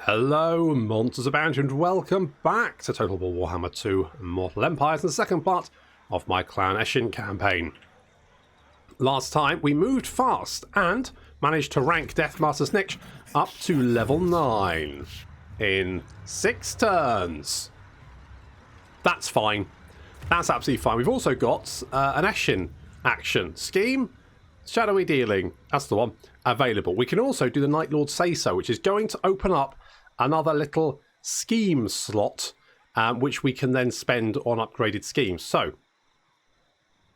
Hello, monsters abound, and welcome back to Total War Warhammer 2 Mortal Empires, the second part of my Clan Eshin Campaign. Last time we moved fast and managed to rank Deathmaster Snitch up to level 9 in 6 turns. That's fine. That's absolutely fine. We've also got an Eshin action scheme, shadowy dealing, that's the one, available. We can also do the Night Lord Say So, which is going to open up another little scheme slot, which we can then spend on upgraded schemes. So,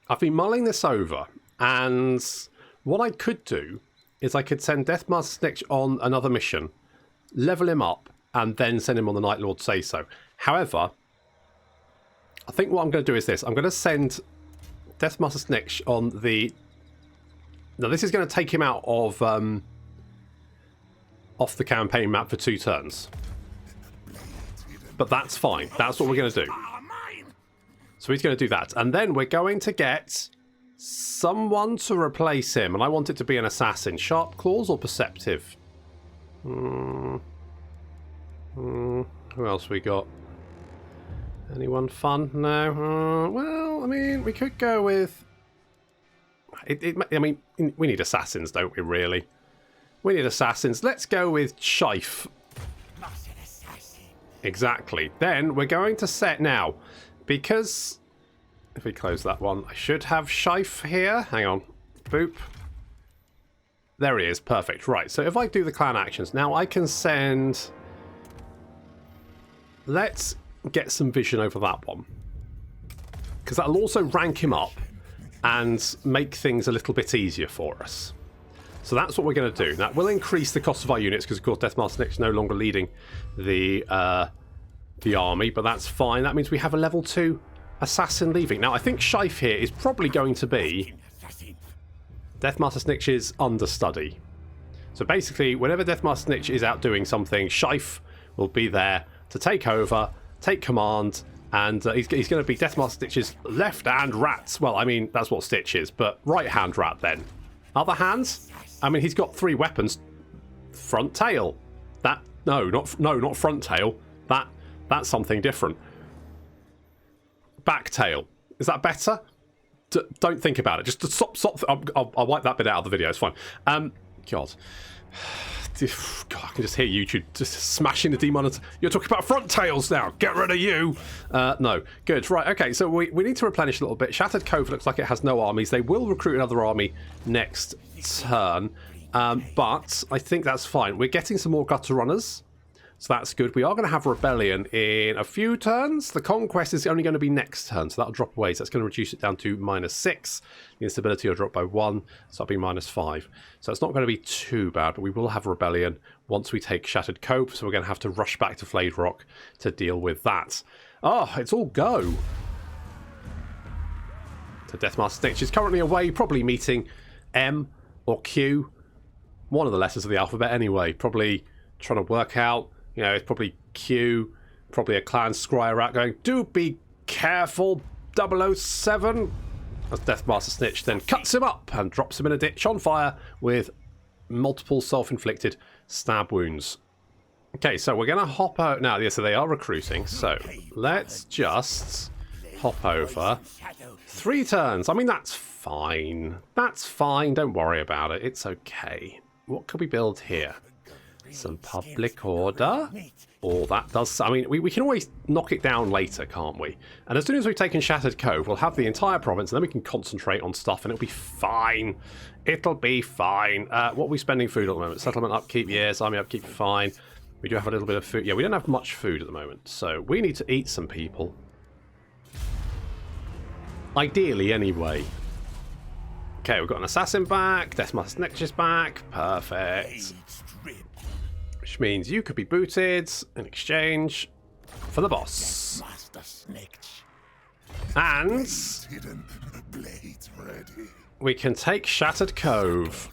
I've been mulling this over, and what I could do is I could send Deathmaster Snitch on another mission, level him up, and then send him on the Night Lord Say So. However, I think what I'm going to do is this. I'm going to send Deathmaster Snitch on the... Now, this is going to take him out of... off the campaign map for 2 turns. But that's fine. That's what we're going to do. So he's going to do that. And then we're going to get someone to replace him. And I want it to be an assassin. Sharp claws or perceptive? Who else we got? Anyone fun? No. Well, I mean, we could go with... I mean, we need assassins, don't we, really? We need assassins. Let's go with Shife. Exactly. Then we're going to set now, because if we close that one, I should have Shife here. Hang on. Boop. There he is. Perfect. Right. So if I do the clan actions, now I can send... Let's get some vision over that one, because that'll also rank him up and make things a little bit easier for us. So that's what we're going to do. That will increase the cost of our units because, of course, Deathmaster Snitch is no longer leading the army, but that's fine. That means we have a level 2 assassin leaving. Now, I think Shife here is probably going to be Deathmaster Snitch's understudy. So basically, whenever Deathmaster Snitch is out doing something, Shife will be there to take over, take command, and he's going to be Deathmaster Snitch's left-hand rat. Well, I mean, that's what Stitch is, but right-hand rat then. Other hands? I mean, he's got 3 weapons. Front tail. Not front tail. That's something different. Back tail. Is that better? Don't think about it. Just stop. I'll wipe that bit out of the video. It's fine. God, I can just hear YouTube just smashing the demonitor. You're talking about front tails now. Get rid of you. No. Good. Right. Okay. So we need to replenish a little bit. Shattered Cove looks like it has no armies. They will recruit another army next turn. But I think that's fine. We're getting some more gutter runners. So that's good. We are going to have rebellion in a few turns. The conquest is only going to be next turn, so that'll drop away. So that's going to reduce it down to -6. The instability will drop by 1, so that'll be -5. So it's not going to be too bad, but we will have rebellion once we take Shattered Cove. So we're going to have to rush back to Flayed Rock to deal with that. Oh, it's all go. So Deathmaster Snitch is currently away, probably meeting M or Q. One of the letters of the alphabet anyway. Probably trying to work out... You know, it's probably Q, probably a clan scryer out going, do be careful, 007. As Deathmaster Snitch then cuts him up and drops him in a ditch on fire with multiple self-inflicted stab wounds. Okay, so we're going to hop out now. Yeah, so they are recruiting. So let's just hop over 3 turns. I mean, that's fine. That's fine. Don't worry about it. It's okay. What could we build here? Some public order. Or that does... I mean, we can always knock it down later, can't we? And as soon as we've taken Shattered Cove, we'll have the entire province, and then we can concentrate on stuff, and it'll be fine. It'll be fine. What are we spending food at the moment? Settlement upkeep, yes. Army upkeep, fine. We do have a little bit of food. Yeah, we don't have much food at the moment, so we need to eat some people. Ideally, anyway. Okay, we've got an assassin back. Deathmaster Snitch is back. Perfect. Which means you could be booted in exchange for the boss. And we can take Shattered Cove.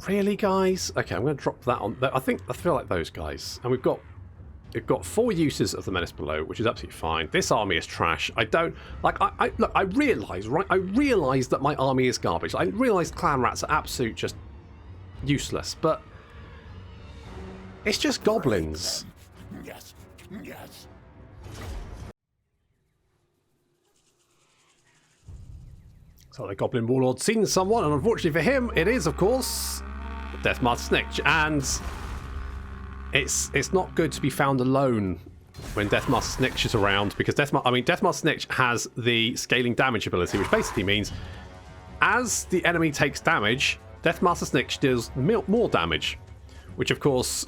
Really, guys? Okay, I'm going to drop that on. I feel like those guys. And we've got 4 uses of the Menace Below, which is absolutely fine. This army is trash. I don't like. Look. I realise, right? I realise that my army is garbage. I realise clan rats are absolute just useless, but It's just goblins. Yes, yes. So the Goblin Warlord's seen someone, and unfortunately for him, it is, of course, Deathmaster Snitch. And it's not good to be found alone when Deathmaster Snitch is around, because Deathmaster Snitch has the scaling damage ability, which basically means as the enemy takes damage, Deathmaster Snitch deals more damage, which of course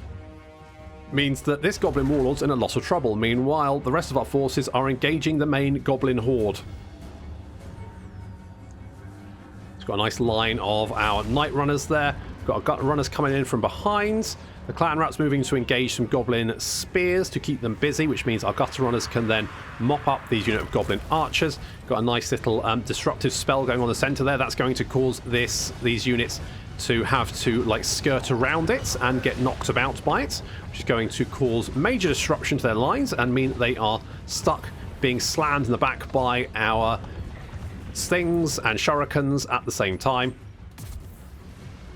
means that this Goblin Warlord's in a lot of trouble. Meanwhile, the rest of our forces are engaging the main Goblin Horde. It's got a nice line of our Knight Runners there. We've got our Gut Runners coming in from behind. The Clan Rat's moving to engage some Goblin Spears to keep them busy, which means our Gutter Runners can then mop up these unit of Goblin Archers. Got a nice little disruptive spell going on the centre there. That's going to cause these units to have to like skirt around it and get knocked about by it, which is going to cause major disruption to their lines and mean that they are stuck being slammed in the back by our Stings and Shurikens at the same time.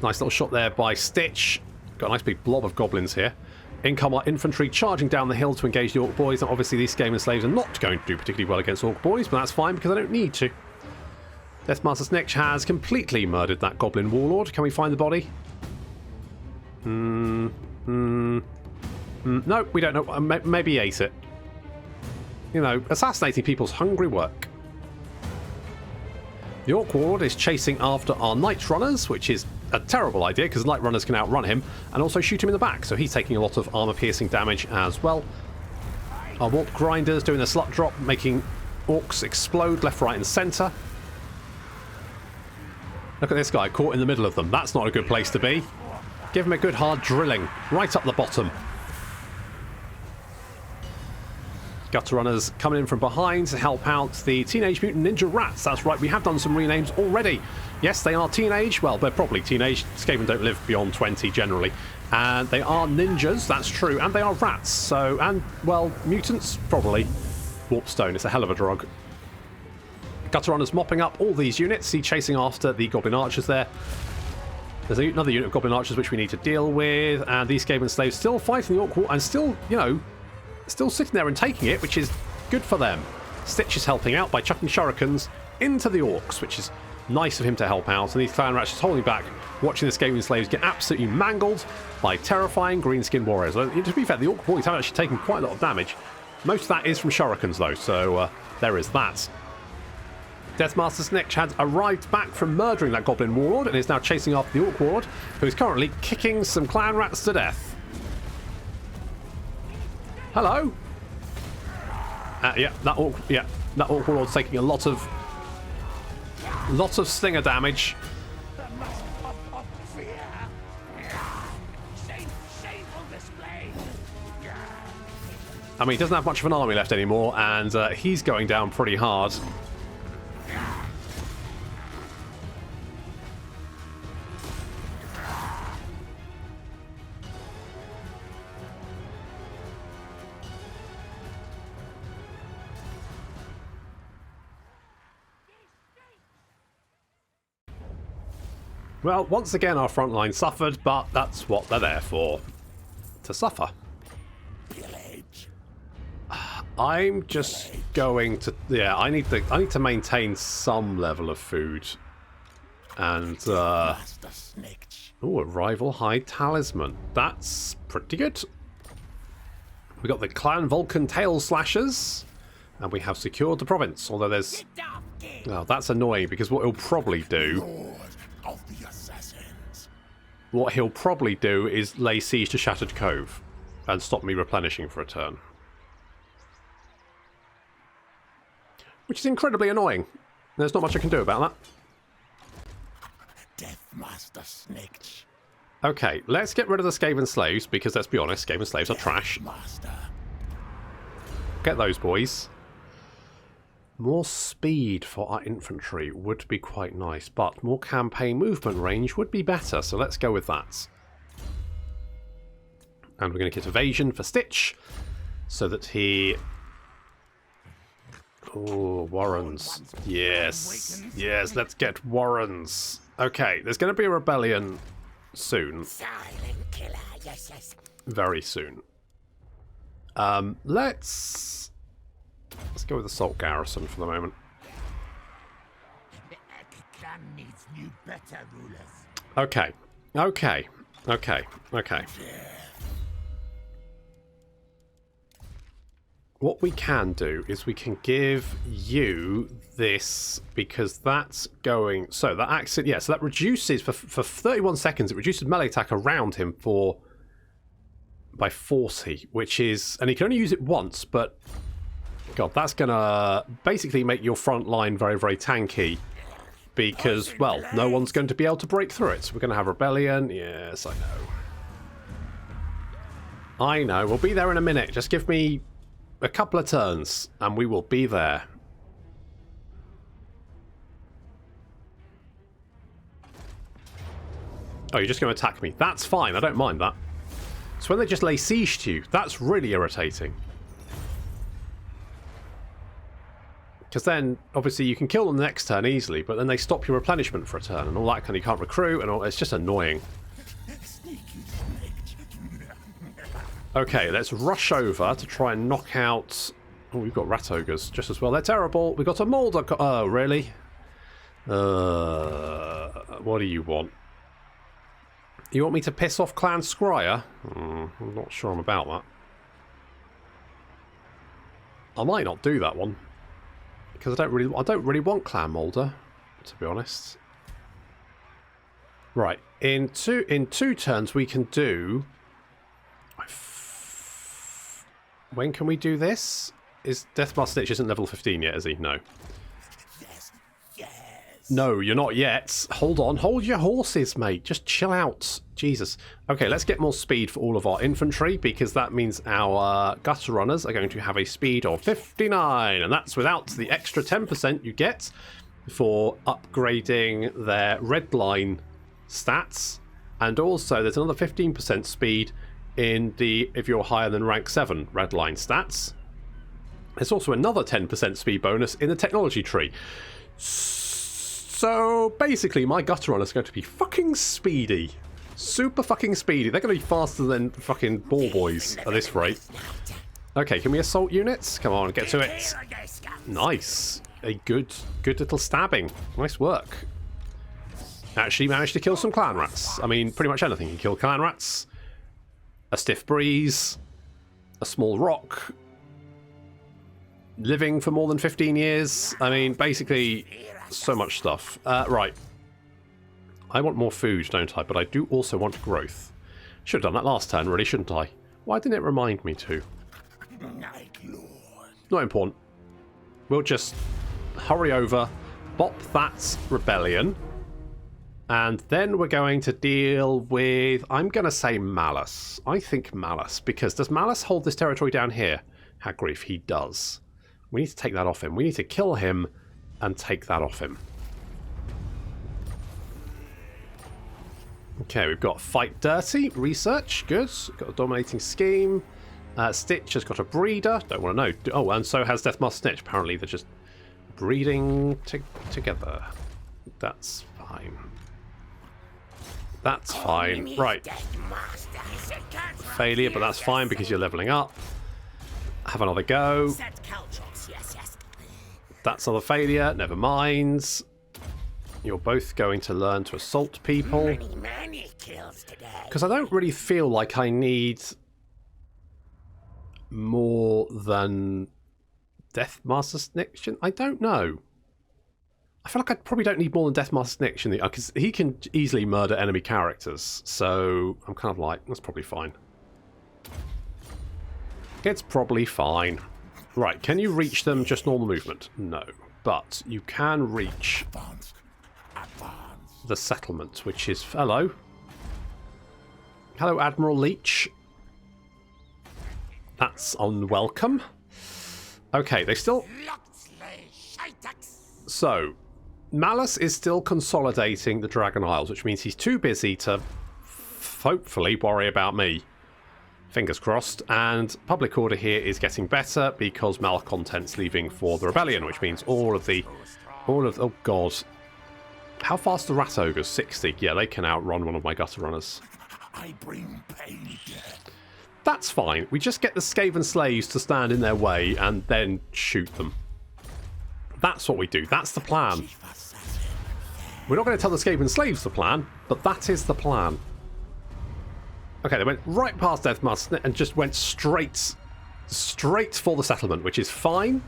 Nice little shot there by Stitch. Got a nice big blob of goblins here. In come our infantry charging down the hill to engage the Orc Boys. Now, obviously, these Skaven Slaves are not going to do particularly well against Orc Boys, but that's fine because I don't need to. Deathmaster Snitch has completely murdered that Goblin Warlord. Can we find the body? No, we don't know. Maybe he ate it. You know, assassinating people's hungry work. The Orc Warlord is chasing after our Knight Runners, which is a terrible idea because Knight Runners can outrun him and also shoot him in the back, so he's taking a lot of armor-piercing damage as well. Our Warp Grinders doing a slut drop, making Orcs explode left, right and centre. Look at this guy caught in the middle of them. That's not a good place to be. Give him a good hard drilling right up the bottom. Gutter Runners coming in from behind to help out the Teenage Mutant Ninja Rats. That's right, we have done some renames already. Yes, they are teenage. Well, they're probably teenage. Skaven don't live beyond 20 generally. And they are ninjas, that's true. And they are rats. So, and, well, mutants, probably. Warpstone, it's a hell of a drug. Gutter Runners mopping up all these units. He's chasing after the Goblin Archers there. There's another unit of Goblin Archers which we need to deal with. And these Skaven Slaves still fighting the Orc War and still, you know, still sitting there and taking it, which is good for them. Stitch is helping out by chucking shurikens into the Orcs, which is nice of him to help out. And these Clan Rats just holding back, watching the Skaven Slaves get absolutely mangled by terrifying green-skinned warriors. To be fair, the Orc boys have actually taken quite a lot of damage. Most of that is from shurikens, though, so there is that. Deathmaster Snitch had arrived back from murdering that Goblin Warlord and is now chasing after the Orc Warlord, who is currently kicking some Clan Rats to death. Hello. Yeah, that Orc Warlord's taking a lot of stinger damage. I mean, he doesn't have much of an army left anymore, and he's going down pretty hard. Well, once again our front line suffered, but that's what they're there for. To suffer. I'm just going to... Yeah, I need to maintain some level of food. And, oh, a rival hide talisman. That's pretty good. We got the Clan Vulcan Tail Slashers. And we have secured the province, although there's... Oh, that's annoying, because what he'll probably do... What he'll probably do is lay siege to Shattered Cove and stop me replenishing for a turn. Which is incredibly annoying. There's not much I can do about that. Deathmaster Snitch. Okay, let's get rid of the Skaven Slaves, because let's be honest, Skaven Slaves are trash. Get those boys. More speed for our infantry would be quite nice, but more campaign movement range would be better, so let's go with that. And we're going to get evasion for Stitch, so that he... Oh, Warrens. Yes. Yes, let's get Warrens. Okay, there's going to be a rebellion soon. killer. Yes, yes. Very soon. Let's go with Assault Garrison for the moment. The clan needs new, better rulers. Okay. Okay. Okay. Okay. What we can do is we can give you this, because that's going... So that accent... Yeah, so that reduces... For 31 seconds, it reduces melee attack around him by 40, which is... And he can only use it once, but... God, that's going to basically make your front line very, very tanky. Because, well, no one's going to be able to break through it. So we're going to have Rebellion. Yes, I know. I know. We'll be there in a minute. Just give me a couple of turns, and we will be there. Oh, you're just going to attack me. That's fine. I don't mind that. So when they just lay siege to you, that's really irritating. Because then, obviously, you can kill them the next turn easily, but then they stop your replenishment for a turn and all that kind of... You can't recruit, and all, it's just annoying. Okay, let's rush over to try and knock out... Oh, we've got rat ogres just as well. They're terrible. We've got a Molder... Oh, really? What do you want? You want me to piss off Clan Scryer? I'm not sure I'm about that. I might not do that one. Because I don't really want Clan Molder, to be honest. Right, in two turns we can do... When can we do this? Is Deathmaster Snitch isn't level 15 yet, is he? No. Yes, yes. No, you're not yet. Hold on. Hold your horses, mate. Just chill out. Jesus. Okay, let's get more speed for all of our infantry, because that means our gutter runners are going to have a speed of 59, and that's without the extra 10% you get for upgrading their red line stats, and also there's another 15% speed in the, if you're higher than rank 7 red line stats. There's also another 10% speed bonus in the technology tree. So basically my gutter runners are going to be fucking speedy. Super fucking speedy. They're going to be faster than fucking ball boys at this rate. Okay, can we assault units? Come on, get to it. Nice. A good little stabbing. Nice work. Actually managed to kill some clan rats. I mean, pretty much anything can kill clan rats. A stiff breeze, a small rock, living for more than 15 years. I mean, basically, so much stuff. Right. I want more food, don't I? But I do also want growth. Should have done that last turn, really, shouldn't I? Why didn't it remind me to? Not important. We'll just hurry over, bop that rebellion. And then we're going to deal with, I'm going to say Malus. I think Malus, because does Malus hold this territory down here? Hagrief, he does. We need to take that off him. We need to kill him and take that off him. Okay, we've got Fight Dirty, Research, good. Got a Dominating Scheme. Stitch has got a Breeder, don't want to know. Oh, and so has Deathmaster Snitch. Apparently they're just breeding together. That's fine. That's fine. Right. Failure, but that's fine because you're leveling up. Have another go. That's another failure. Never mind. You're both going to learn to assault people. Because I don't really feel like I need more than Deathmaster Snitch. I don't know. I feel like I probably don't need more than Deathmaster Snitch, because he can easily murder enemy characters. So I'm kind of like, that's probably fine. It's probably fine. Right, can you reach them just normal movement? No. But you can reach the settlement, which is... Hello. Hello, Admiral Leech. That's unwelcome. Okay, they still... So, Malus is still consolidating the Dragon Isles, which means he's too busy to hopefully worry about me. Fingers crossed. And public order here is getting better because Malcontent's leaving for the rebellion, which means all of oh god. How fast are rat ogres? 60. Yeah, they can outrun one of my gutter runners. I bring pain death. That's fine. We just get the Skaven slaves to stand in their way and then shoot them. That's what we do. That's the plan. Chief assassin. We're not going to tell the Skaven slaves the plan, but that is the plan. Okay, they went right past Deathmaster and just went straight for the settlement, which is fine.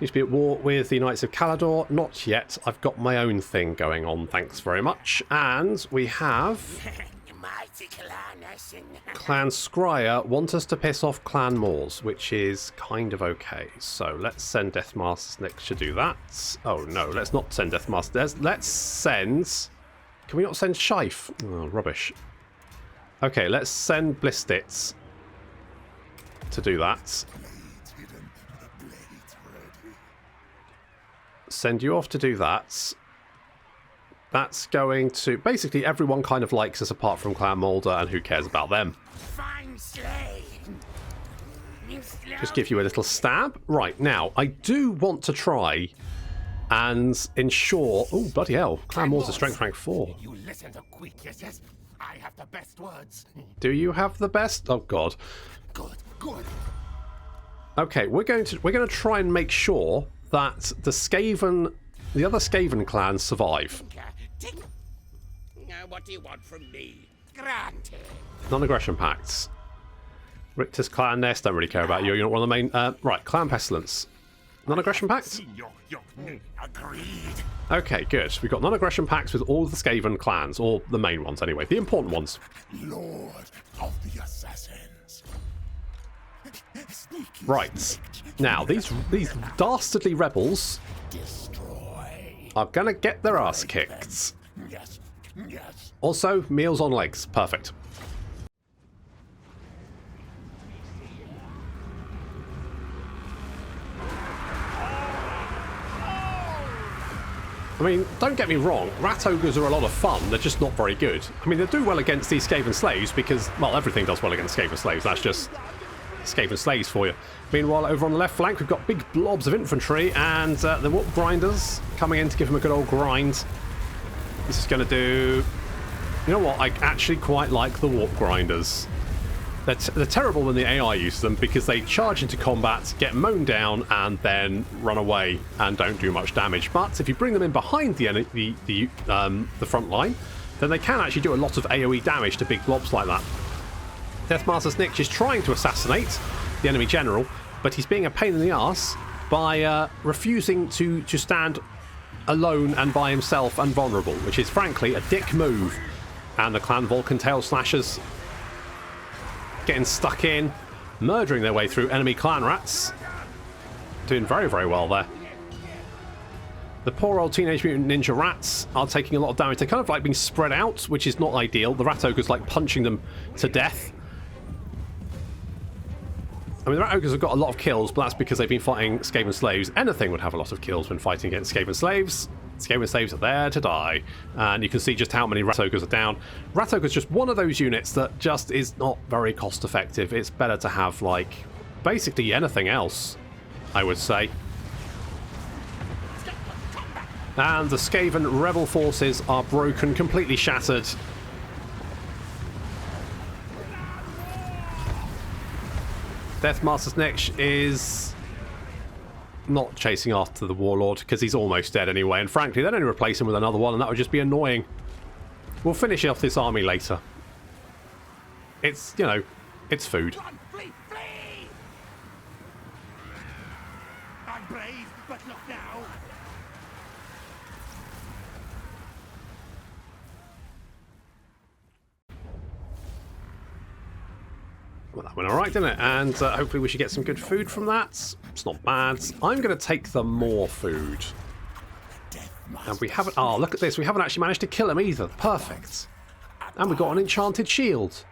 Need to be at war with the Knights of Calador. Not yet. I've got my own thing going on, thanks very much. And we have Mighty Clan Eshin. Clan Scryer want us to piss off Clan Moors, which is kind of okay. So let's send Deathmasters next to do that. Oh no, let's not send Deathmasters. Let's send... Can we not send Shife? Oh, rubbish. Okay, let's send Blistits to do that. Send you off to do that. That's going to... Basically, everyone kind of likes us apart from Clan Mulder, and who cares about them? Fine slay. Just give you a little stab. Right, now, I do want to try and ensure... Oh, bloody hell. Clan Mulder's a strength rank 4. You listen to quick, yes. I have the best words. Do you have the best? Oh, God. Good, good. Okay, we're going to try and make sure that the other Skaven clans survive. What do you want from me? Granted. Non-aggression pacts. Richter's clan nest. Don't really care about you. You're not one of the main. Right, Clan Pestilence. Non-aggression pact. Agreed. Okay, good. We've got non-aggression pacts with all the Skaven clans, or the main ones anyway, the important ones. Lord of the Assassins. Right. Now, these dastardly rebels are gonna get their ass kicked. Yes, yes. Also, meals on legs. Perfect. I mean, don't get me wrong, rat ogres are a lot of fun, they're just not very good. I mean, they do well against these Skaven slaves because, well, everything does well against Skaven slaves, that's just Skaven slaves for you. Meanwhile, over on the left flank, we've got big blobs of infantry and the warp grinders coming in to give them a good old grind. This is going to do... You know what, I actually quite like the warp grinders. They're terrible when the AI uses them because they charge into combat, get mown down, and then run away and don't do much damage. But if you bring them in behind the front line, then they can actually do a lot of AoE damage to big blobs like that. Deathmaster Snitch is trying to assassinate the enemy general, but he's being a pain in the arse by refusing to stand alone and by himself and vulnerable, which is frankly a dick move. And the Clan Vulcan Tail Slashers getting stuck in, murdering their way through enemy clan rats. Doing very, very well there. The poor old Teenage Mutant Ninja rats are taking a lot of damage. They're kind of like being spread out, which is not ideal. The rat ogre's like punching them to death. I mean, the rat ogres have got a lot of kills, but that's because they've been fighting Skaven slaves. Anything would have a lot of kills when fighting against Skaven slaves. Skaven slaves are there to die. And you can see just how many rat ogres are down. Rat ogre is just one of those units that just is not very cost effective. It's better to have, like, basically anything else, I would say. And the Skaven rebel forces are broken, completely shattered. Deathmaster Snitch is not chasing after the Warlord because he's almost dead anyway, and frankly they'd only replace him with another one and that would just be annoying. We'll finish off this army later. It's, you know, it's food. Run, flee, flee! I'm brave, but look now. Well, that went alright, didn't it? And hopefully we should get some good food from that. It's not bad. I'm going to take the more food. And we haven't... Oh, look at this. We haven't actually managed to kill him either. Perfect. And we got an enchanted shield.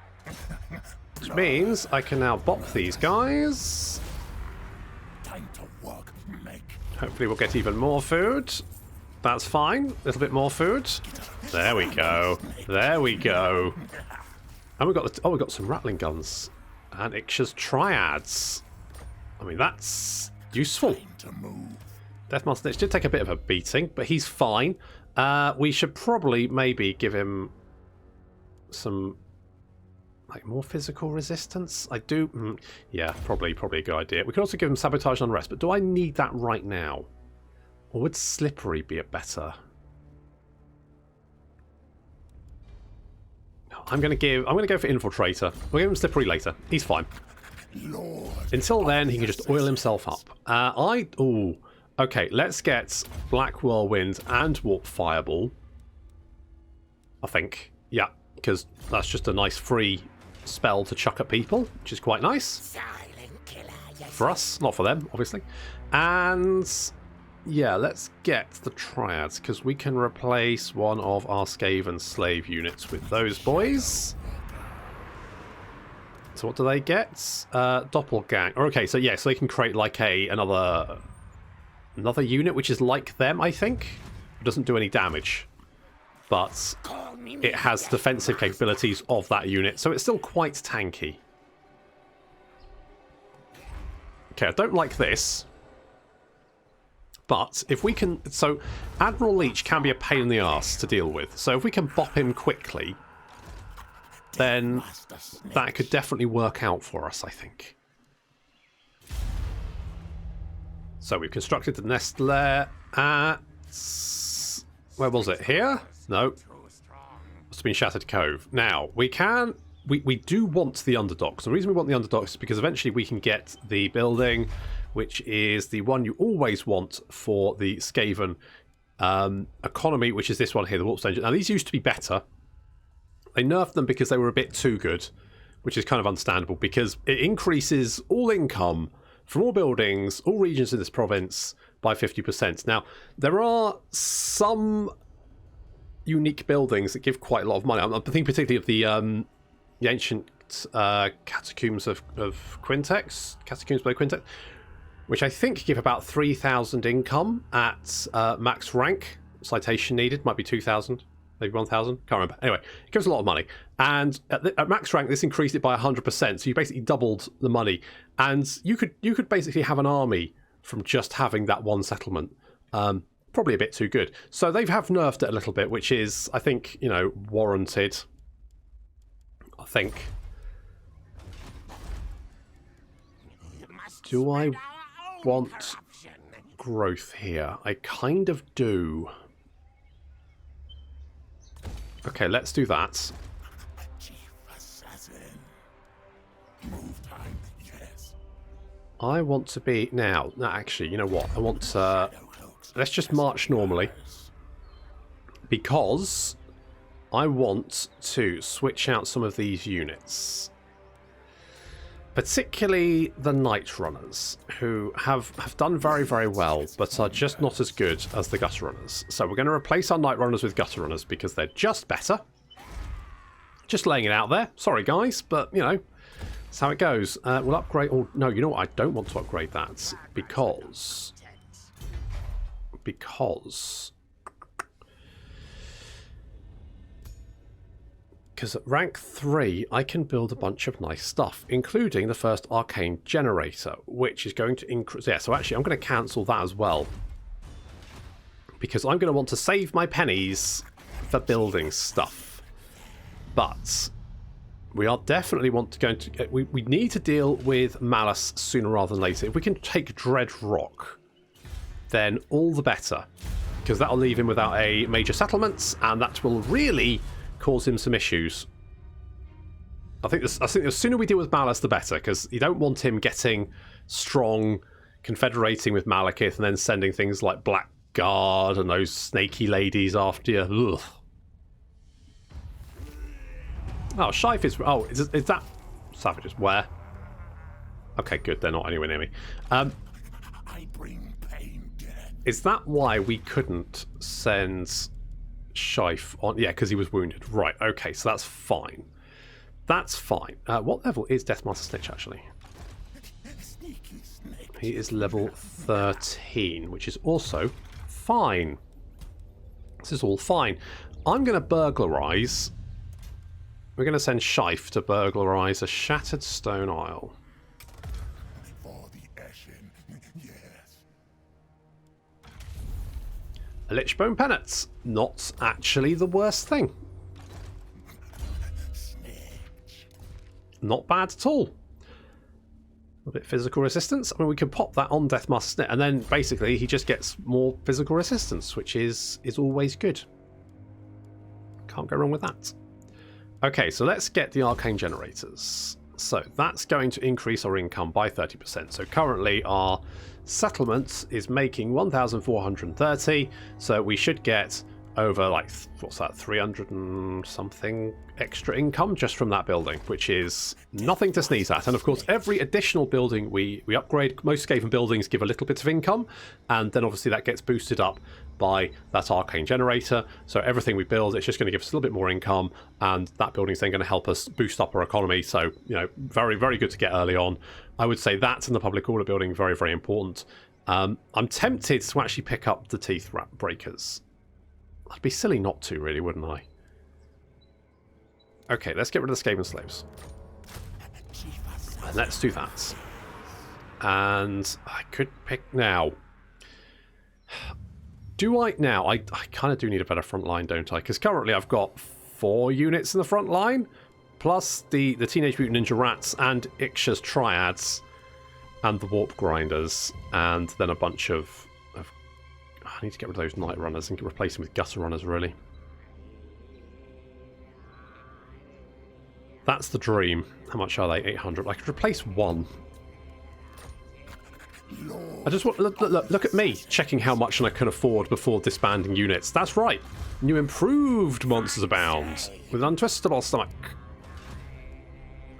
Which means I can now bop these guys. Time to work, make. Hopefully we'll get even more food. That's fine. A little bit more food. There we go. There we go. And we've got... Oh, we've got some rattling guns. And Ixcha's triads. I mean, that's useful. Deathmaster Snitch did take a bit of a beating, but he's fine. We should probably maybe give him some like more physical resistance. I do. Yeah, probably a good idea. We could also give them sabotage and unrest, but do I need that right now, or would slippery be a better? I'm gonna go for infiltrator. We'll give him slippery later. He's fine. Lord. Until then, he can just oil himself up. Okay, let's get Black Whirlwind and Warp Fireball. I think. Yeah, because that's just a nice free spell to chuck at people, which is quite nice. Silent killer, yes. For us, not for them, obviously. And yeah, let's get the Triads, because we can replace one of our Skaven slave units with those boys. So what do they get? Doppelgang. Okay, so yeah, so they can create like another unit which is like them, I think. It doesn't do any damage, but it has defensive capabilities of that unit, so it's still quite tanky. Okay, I don't like this. But if we can... So, Admiral Leech can be a pain in the arse to deal with. So if we can bop him quickly, then that could definitely work out for us, I think. So we've constructed the nest lair at... Where was it? Here? No. Must have been Shattered Cove. Now, we can... We do want the underdocks. The reason we want the underdocks is because eventually we can get the building, which is the one you always want for the Skaven economy, which is this one here, the Warp Engine. Now, these used to be better. They nerfed them because they were a bit too good, which is kind of understandable, because it increases all income from all buildings, all regions in this province by 50%. Now, there are some unique buildings that give quite a lot of money. I'm thinking particularly of the ancient catacombs of Quintex, catacombs by Quintex, which I think give about 3,000 income at max rank. Citation needed, might be 2,000, maybe 1,000, can't remember. Anyway, it gives a lot of money. And at max rank, this increased it by 100%, so you basically doubled the money. And you could basically have an army from just having that one settlement. Probably a bit too good. So they have nerfed it a little bit, which is, I think, warranted. I think. Do I want growth here? I kind of do. Okay, let's do that. Chief Assassin. Move time, yes. I want to be... Now, actually, you know what? I want... let's just march normally. Because I want to switch out some of these units. Particularly the Night Runners, who have done very, very well, but are just not as good as the Gutter Runners. So we're going to replace our Night Runners with Gutter Runners because they're just better. Just laying it out there. Sorry, guys, but, that's how it goes. We'll upgrade... Oh, no, you know what? I don't want to upgrade that because... at rank 3, I can build a bunch of nice stuff, including the first arcane generator, which is going to increase... Yeah, so actually I'm going to cancel that as well, because I'm going to want to save my pennies for building stuff. But we are definitely we need to deal with Malus sooner rather than later. If we can take Dread Rock, then all the better, because that'll leave him without a major settlement, and that will really cause him some issues. I think the sooner we deal with Malus, the better, because you don't want him getting strong, confederating with Malekith, and then sending things like Blackguard and those snaky ladies after you. Ugh. Oh, Shife is... Oh, is that... Savages, where? Okay, good, they're not anywhere near me. I bring pain, death. Is that why we couldn't send Shife on? Yeah, because he was wounded. Right, okay, so that's fine. That's fine. What level is Deathmaster Snitch, actually? He is level 13, which is also fine. This is all fine. I'm going to burglarize... We're going to send Shife to burglarize a Shattered Stone Isle. For the Eshin, yes. A Lichbone Penance. Not actually the worst thing. not bad at all. A bit physical resistance. I mean, we could pop that on Deathmaster Snitch, and then basically he just gets more physical resistance, which is always good. Can't go wrong with that. Okay, so let's get the arcane generators. So that's going to increase our income by 30%. So currently our settlement is making 1,430. So we should get over, like, what's that, 300 and something extra income just from that building, which is nothing to sneeze at. And of course, every additional building we upgrade, most Skaven buildings give a little bit of income, and then obviously that gets boosted up by that arcane generator. So everything we build, it's just going to give us a little bit more income, and that building is then going to help us boost up our economy. So, you know, very, very good to get early on. I would say that and the public order building, very, very important. I'm tempted to actually pick up the teeth breakers. I'd be silly not to, really, wouldn't I? Okay, let's get rid of the Skaven slaves. And let's do that. And I could pick now. Do I now? I kind of do need a better front line, don't I? Because currently I've got 4 units in the front line, plus the Teenage Mutant Ninja Rats and Iksha's Triads, and the Warp Grinders, and then a bunch of I need to get rid of those Night Runners and replace them with Gutter Runners, really. That's the dream. How much are they? 800. I could replace 1. I just want... Look at me, checking how much I can afford before disbanding units. That's right. New improved Monsters Abound with an untwistable stomach.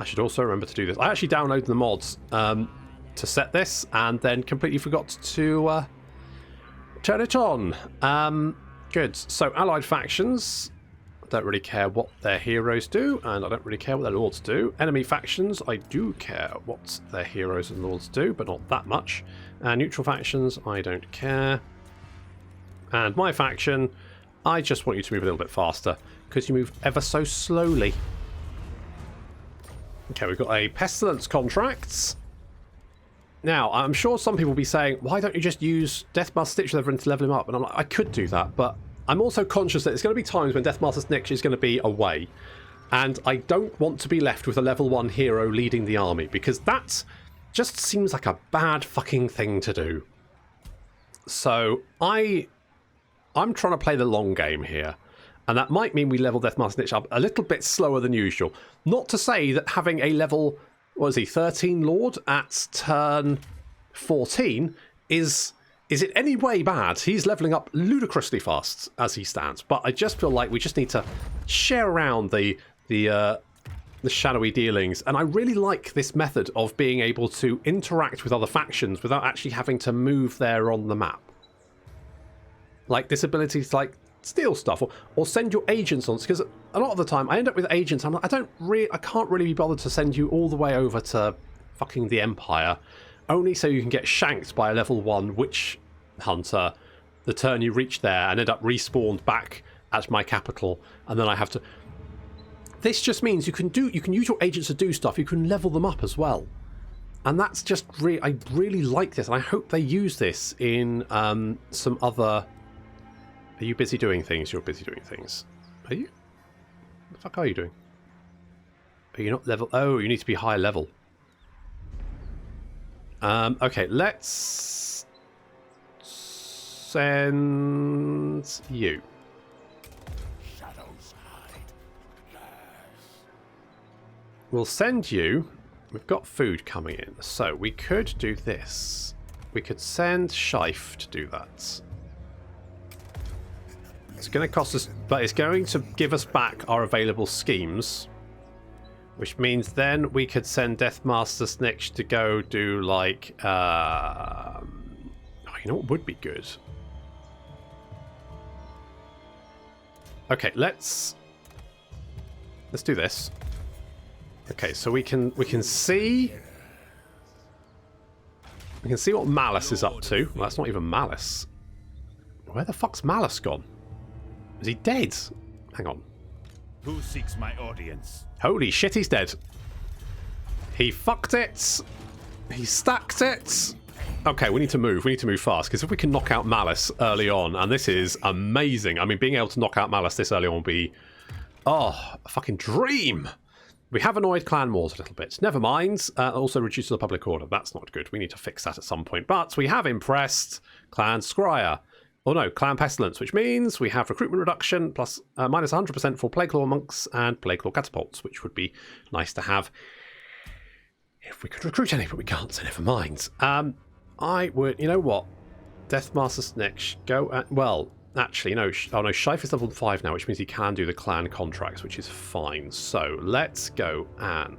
I should also remember to do this. I actually downloaded the mods to set this, and then completely forgot to... turn it on. Good. So, allied factions. I don't really care what their heroes do, and I don't really care what their lords do. Enemy factions, I do care what their heroes and lords do, but not that much. And neutral factions, I don't care. And my faction, I just want you to move a little bit faster, because you move ever so slowly. Okay, we've got a pestilence contract. Now, I'm sure some people will be saying, why don't you just use Deathmaster Snitch to level him up? And I'm like, I could do that, but I'm also conscious that there's going to be times when Deathmaster Snitch is going to be away. And I don't want to be left with a level 1 hero leading the army, because that just seems like a bad fucking thing to do. So I'm trying to play the long game here. And that might mean we level Deathmaster Snitch up a little bit slower than usual. Not to say that having a level... what is he, 13 Lord at turn 14 is it any way bad? He's leveling up ludicrously fast as he stands, but I just feel like we just need to share around the shadowy dealings, and I really like this method of being able to interact with other factions without actually having to move there on the map. Like this ability to like steal stuff or send your agents on, because a lot of the time I end up with agents. I'm like, I can't really be bothered to send you all the way over to fucking the Empire, only so you can get shanked by a level 1 witch hunter the turn you reach there and end up respawned back at my capital, and then I have to... This just means you can use your agents to do stuff. You can level them up as well, and that's just I really like this, and I hope they use this in some other... Are you busy doing things? You're busy doing things. Are you? What the fuck are you doing? Are you not level? Oh, you need to be higher level. Okay, let's send you. Shadows hide. Yes. We'll send you. We've got food coming in, so we could do this. We could send Shife to do that. It's going to cost us, but it's going to give us back our available schemes, which means then we could send Deathmaster Snitch to go do like, oh, you know what would be good? Okay, let's do this. Okay, so we can see what Malus is up to. Well, that's not even Malus. Where the fuck's Malus gone? Is he dead? Hang on. Who seeks my audience? Holy shit, he's dead. He fucked it. He stacked it. Okay, we need to move. We need to move fast, because if we can knock out Malus early on, and this is amazing. I mean, being able to knock out Malus this early on would be... oh, a fucking dream. We have annoyed clan wars a little bit. Never mind. Also reduces the public order. That's not good. We need to fix that at some point. But we have impressed Clan Scryer. Or no, Clan Pestilence, which means we have recruitment reduction plus minus 100% for Plague Claw Monks and Plague Claw Catapults, which would be nice to have if we could recruit any, but we can't, so never mind. I would, you know what? Deathmaster Snitch, go at, well, actually, no, oh no, Shife is level 5 now, which means he can do the clan contracts, which is fine. So let's go and...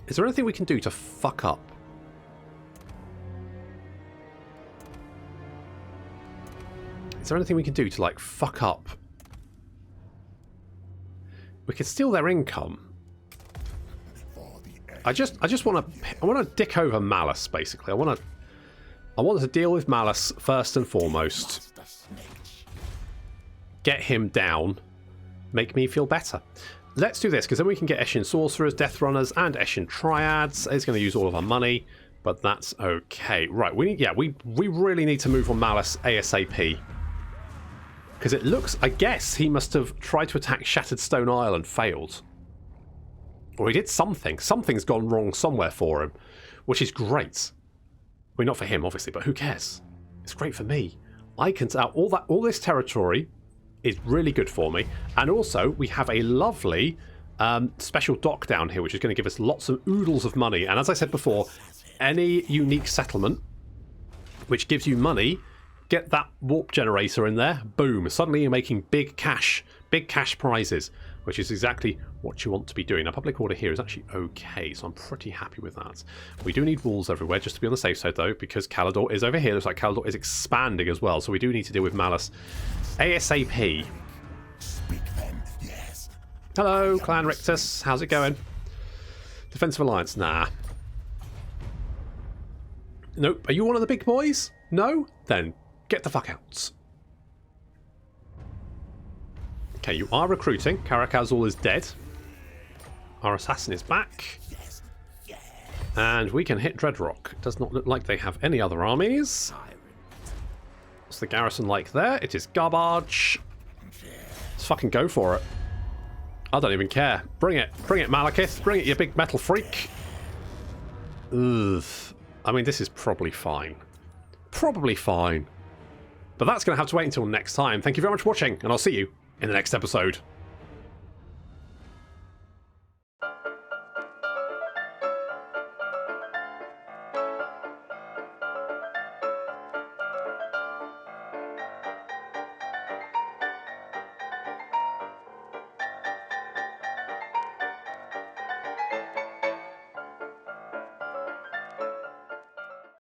Is there anything we can do to fuck up? Is there anything we can do to, like, fuck up? We can steal their income. I just want to dick over Malus, basically. I want to deal with Malus first and foremost. Get him down. Make me feel better. Let's do this, because then we can get Eshin Sorcerers, Death Runners, and Eshin Triads. It's going to use all of our money, but that's okay. Right, we really need to move on Malus ASAP. Because it looks, I guess, he must have tried to attack Shattered Stone Isle and failed. Or he did something. Something's gone wrong somewhere for him, which is great. Well, not for him, obviously, but who cares? It's great for me. I can tell all this territory is really good for me. And also, we have a lovely special dock down here, which is going to give us lots of oodles of money. And as I said before, any unique settlement which gives you money, get that warp generator in there, boom, suddenly you're making big cash prizes, which is exactly what you want to be doing. Now, public order here is actually okay, so I'm pretty happy with that. We do need walls everywhere, just to be on the safe side, though, because Calador is over here. Looks like Calador is expanding as well, so we do need to deal with Malus ASAP. Hello, Clan Rictus. How's it going? Defensive Alliance? Nah. Nope. Are you one of the big boys? No? Then get the fuck out. Okay, you are recruiting. Karakazul is dead. Our assassin is back. And we can hit Dreadrock. It does not look like they have any other armies. What's the garrison like there? It is garbage. Let's fucking go for it. I don't even care. Bring it. Bring it, Malekith. Bring it, you big metal freak. Ugh. I mean, this is probably fine. Probably fine. But that's going to have to wait until next time. Thank you very much for watching, and I'll see you in the next episode.